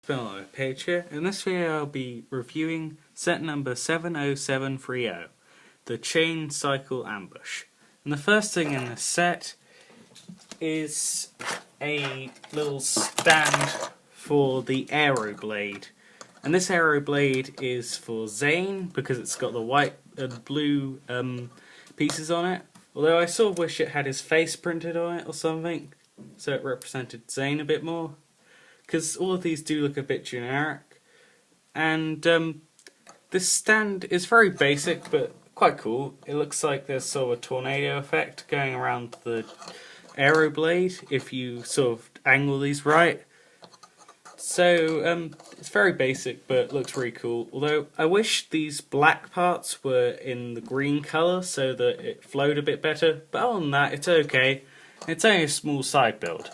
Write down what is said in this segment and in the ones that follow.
Below page here. In this video I'll be reviewing set number 70730, the Chain Cycle Ambush. And the first thing in this set is a little stand for the Aero Blade. And this Aero Blade is for Zane because it's got the white and blue pieces on it. Although I sort of wish it had his face printed on it or something, so it represented Zane a bit more. Because all of these do look a bit generic. And this stand is very basic but quite cool. It looks like there's sort of a tornado effect going around the Aero Blade if you sort of angle these right. So it's very basic but looks really cool. Although I wish these black parts were in the green colour so that it flowed a bit better. But other than that, it's okay. It's only a small side build.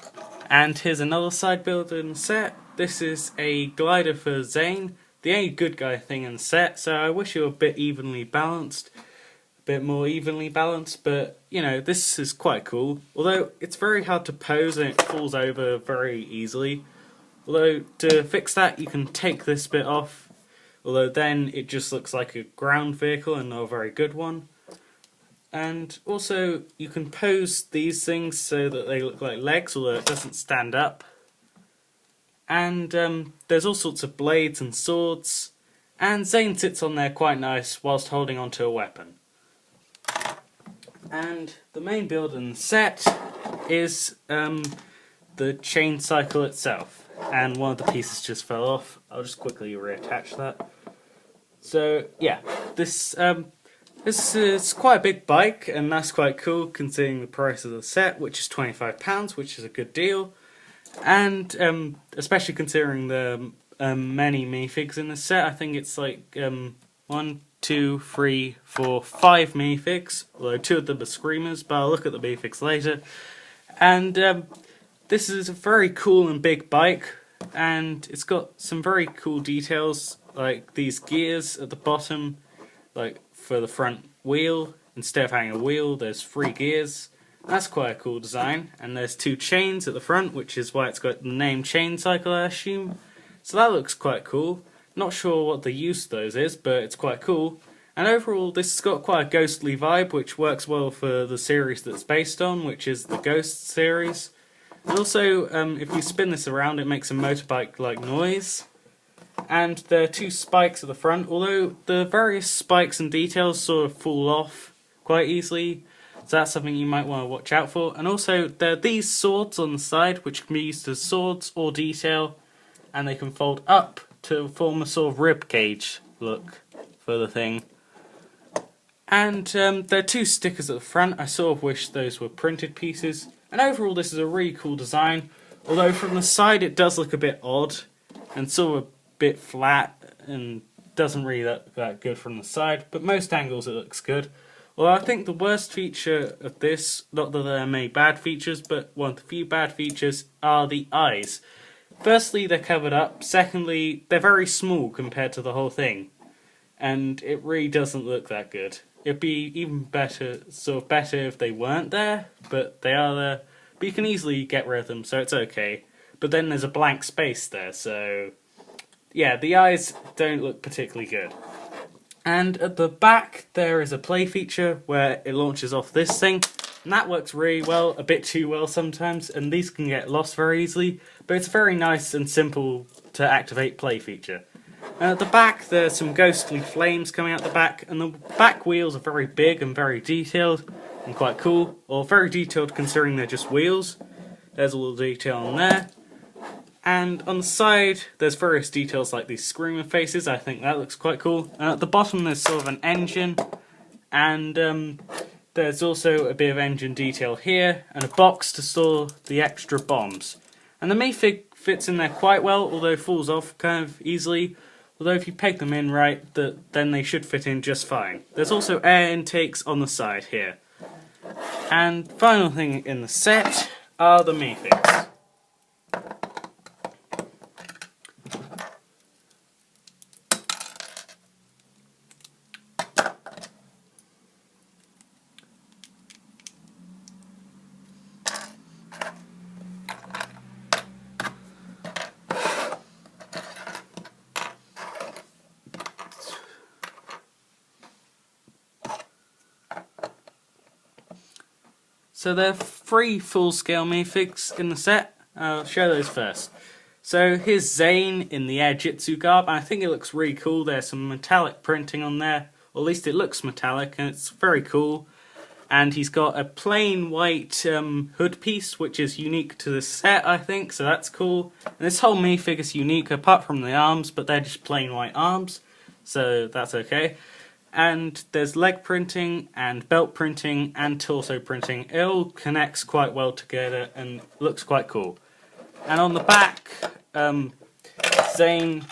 And here's another side build in the set. This is a glider for Zane, the only good guy thing in the set, so I wish it were a bit evenly balanced. A bit more evenly balanced, but you know, this is quite cool. Although it's very hard to pose and it falls over very easily. Although to fix that you can take this bit off, although then it just looks like a ground vehicle and not a very good one. And also you can pose these things so that they look like legs, although it doesn't stand up. And there's all sorts of blades and swords, and Zane sits on there quite nice whilst holding onto a weapon. And the main build in the set is the chain cycle itself, and one of the pieces just fell off. I'll just quickly reattach that. So yeah, this is quite a big bike, and that's quite cool considering the price of the set, which is £25, which is a good deal. And especially considering the many minifigs in the set, I think it's like 1, 2, 3, 4, 5 minifigs, although 2 of them are screamers, but I'll look at the minifigs later. And this is a very cool and big bike, and it's got some very cool details, like these gears at the bottom, like for the front wheel. Instead of having a wheel, there's 3 gears. That's quite a cool design. And there's 2 chains at the front, which is why it's got the name Chain Cycle, I assume. So that looks quite cool. Not sure what the use of those is, but it's quite cool. And overall, this has got quite a ghostly vibe, which works well for the series that's based on, which is the Ghost series. And also, if you spin this around, it makes a motorbike-like noise. And there are 2 spikes at the front, although the various spikes and details sort of fall off quite easily, so that's something you might want to watch out for. And also there are these swords on the side which can be used as swords or detail, and they can fold up to form a sort of rib cage look for the thing. And there are 2 stickers at the front. I sort of wish those were printed pieces. And overall this is a really cool design, although from the side it does look a bit odd and sort of bit flat and doesn't really look that good from the side, but most angles it looks good. Well, I think the worst feature of this, not that there are many bad features, but one of the few bad features are the eyes. Firstly, they're covered up. Secondly, they're very small compared to the whole thing, and it really doesn't look that good. It'd be even better, sort of better if they weren't there, but they are there. But you can easily get rid of them, so it's okay. But then there's a blank space there, so yeah, the eyes don't look particularly good. And at the back there is a play feature where it launches off this thing, and that works really well, a bit too well sometimes, and these can get lost very easily, but it's a very nice and simple to activate play feature. And at the back there's some ghostly flames coming out the back, and the back wheels are very big and very detailed and quite cool, or very detailed considering they're just wheels. There's a little detail on there. And on the side, there's various details like these screamer faces. I think that looks quite cool. And at the bottom, there's sort of an engine. And there's also a bit of engine detail here. And a box to store the extra bombs. And the minifig fits in there quite well, although falls off kind of easily. Although if you peg them in right, then they should fit in just fine. There's also air intakes on the side here. And final thing in the set are the minifigs. So there are 3 full-scale minifigs in the set. I'll show those first. So here's Zane in the Air Jitsu garb, and I think it looks really cool. There's some metallic printing on there, or at least it looks metallic, and it's very cool. And he's got a plain white hood piece, which is unique to the set, I think, so that's cool. And this whole minifig is unique, apart from the arms, but they're just plain white arms, so that's okay. And there's leg printing, and belt printing, and torso printing. It all connects quite well together, and looks quite cool. And on the back, Zane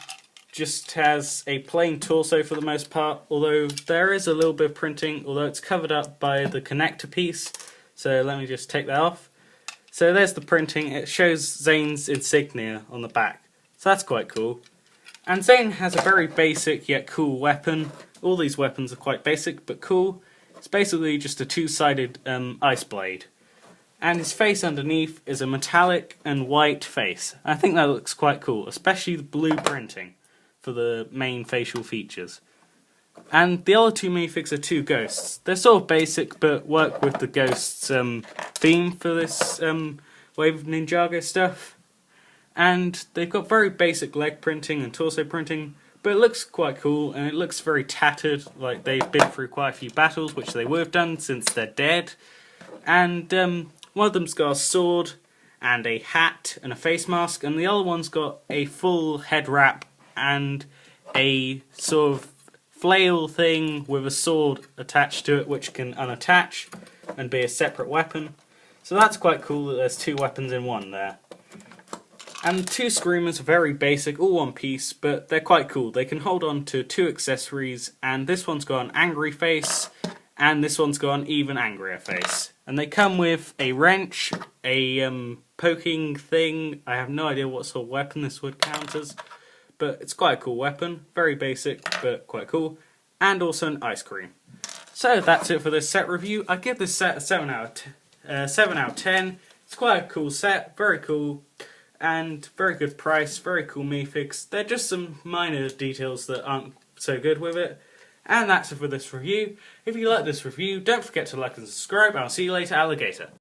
just has a plain torso for the most part, although there is a little bit of printing, although it's covered up by the connector piece. So let me just take that off. So there's the printing. It shows Zane's insignia on the back. So that's quite cool. And Zane has a very basic yet cool weapon. All these weapons are quite basic but cool. It's basically just a 2-sided ice blade. And his face underneath is a metallic and white face. I think that looks quite cool, especially the blue printing for the main facial features. And the other 2 minifigs are 2 ghosts. They're sort of basic, but work with the ghosts' theme for this Wave of Ninjago stuff. And they've got very basic leg printing and torso printing, but it looks quite cool, and it looks very tattered, like they've been through quite a few battles, which they would have done since they're dead. And one of them's got a sword, and a hat, and a face mask, and the other one's got a full head wrap and a sort of flail thing with a sword attached to it which can unattach and be a separate weapon. So that's quite cool that there's 2 weapons in one there. And the 2 Screamers are very basic, all one piece, but they're quite cool. They can hold on to 2 accessories, and this one's got an angry face, and this one's got an even angrier face. And they come with a wrench, a poking thing. I have no idea what sort of weapon this would count as, but it's quite a cool weapon. Very basic, but quite cool. And also an ice cream. So that's it for this set review. I give this set a 7 out of 10. It's quite a cool set, very cool, and very good price, very cool minifigs. They're just some minor details that aren't so good with it. And that's it for this review. If you like this review, don't forget to like and subscribe, and I'll see you later, alligator.